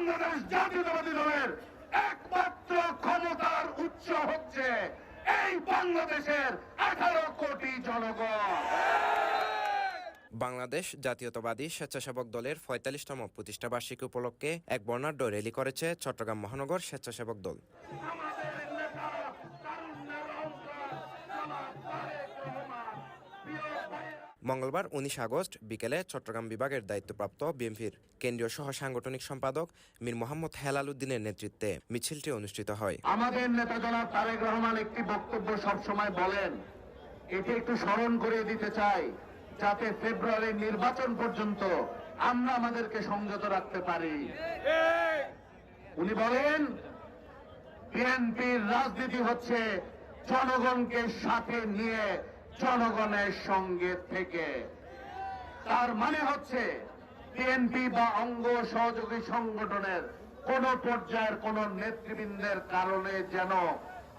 বাংলাদেশ জাতীয়তাবাদী দলের একমাত্র ক্ষমতার উৎস হচ্ছে এই বাংলাদেশের 18 কোটি জনগণ। বাংলাদেশ জাতীয়তাবাদী স্বেচ্ছাসেবক দলের ৪৫তম প্রতিষ্ঠাবার্ষিকী উপলক্ষে এক বর্ণাঢ্য র্যালি করেছে চট্টগ্রাম মহানগর স্বেচ্ছাসেবক দল। মঙ্গলবার ১৯ আগস্ট বিকেলে চট্টগ্রাম বিভাগের দায়িত্বপ্রাপ্ত বিএনপির কেন্দ্রীয় সহ সাংগঠনিক সম্পাদক মীর মোহাম্মদ হেলাল উদ্দিনের নেতৃত্বে মিছিলটি অনুষ্ঠিত হয়। আমাদের নেতা জনাব তারেক রহমান একটি বক্তব্য সবসময় বলেন, এটি একটু স্মরণ করিয়ে দিতে চাই, যাতে ফেব্রুয়ারির নির্বাচন পর্যন্ত আমরা আমাদেরকে সংযত রাখতে পারি। উনি বলেন, বিএনপির রাজনীতি হচ্ছে জনগণকে সাথে নিয়ে জনগণের সঙ্গে থেকে। তার মানে হচ্ছে বিএনপি বা অঙ্গ সহযোগী সংগঠনের কোন পর্যায়ের কোন নেতৃবৃন্দের কারণে যেন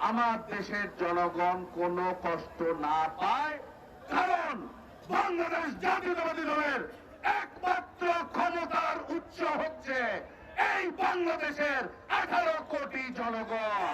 আমার দেশের জনগণ কোনো কষ্ট না পায়, কারণ বাংলাদেশ জাতীয়তাবাদী দলের একমাত্র ক্ষমতার উৎস হচ্ছে এই বাংলাদেশের 18 কোটি জনগণ।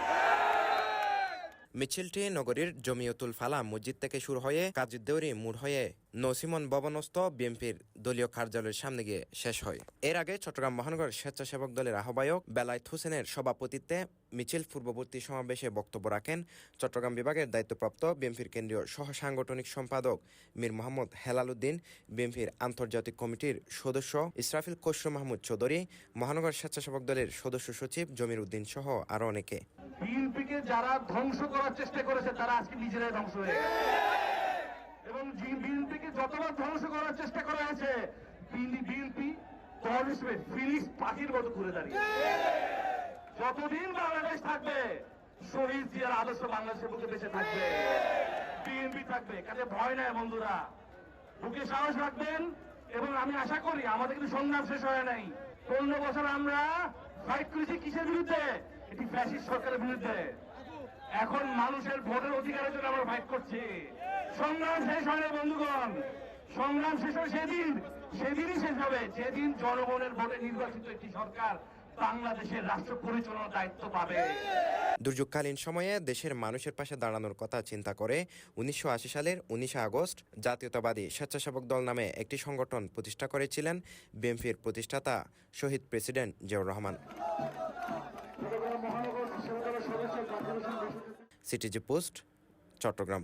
মিছিলটি নগরীর জমিয়তুল ফালাহ মসজিদ থেকে শুরু হয়ে কাজীদেউরি মোড় হয়ে নসিমন ভবনস্থ বিএনপির দলীয় কার্যালয়ের সামনে গিয়ে শেষ হয়। এর আগে চট্টগ্রাম মহানগর স্বেচ্ছাসেবক দলের আহ্বায়ক বেলায়েত হোসেনের সভাপতিত্বে মিছিল পূর্ববর্তী সমাবেশে বক্তব্য রাখেন চট্টগ্রাম বিভাগের দায়িত্বপ্রাপ্ত বিএনপির কেন্দ্রীয় সহ সাংগঠনিক সম্পাদক মীর মোহাম্মদ হেলাল উদ্দিন, বিএনপির আন্তর্জাতিক কমিটির সদস্য ইসরাফিল খসরু মাহমুদ চৌধুরী, মহানগর স্বেচ্ছাসেবক দলের সদস্য সচিব জমির উদ্দিন সহ আরো অনেকে। বিএনপিকে যারা ধ্বংস করার চেষ্টা করেছে তারা আজকে নিজেরাই ধ্বংস হয়ে গেছে, এবং বিএনপিকে যতবার ধ্বংস করার চেষ্টা করা হয়েছে বিএনপি দল হিসেবে ফিনিক্স পাখির মতো ঘুরে দাঁড়িয়ে। যতদিন বাংলাদেশ থাকবে শহীদ জিয়ার আদর্শ বাংলাদেশের বুকে বেঁচে থাকবে, বিএনপি থাকবে। কাজে ভয় নাই বন্ধুরা, বুকে সাহস রাখবেন। এবং আমি আশা করি আমাদের কিন্তু সংগ্রাম শেষ হয় নাই। 15 বছর আমরা ফাইট করেছি কিসের বিরুদ্ধে? এটি ফ্যাসিস্ট সরকারের বিরুদ্ধে। এখন মানুষের ভোটের অধিকারের জন্য আমরা ফাইট করছি। সংগ্রাম শেষ হয় না বন্ধুগণ, সংগ্রাম শেষ হয় সেদিনই শেষ হবে যেদিন জনগণের ভোটে নির্বাচিত একটি সরকার বাংলাদেশের রাষ্ট্র পরিচালনার দায়িত্ব পাবে। দুর্যোগকালীন সময়ে দেশের মানুষের পাশে দাঁড়ানোর কথা চিন্তা করে ১৯৮০ সালের ১৯ আগস্ট জাতীয়তাবাদী স্বেচ্ছাসেবক দল নামে একটি সংগঠন প্রতিষ্ঠা করেছিলেন বিএনপির প্রতিষ্ঠাতা শহীদ president Ziaur Rahman. CTG post, Chittagong.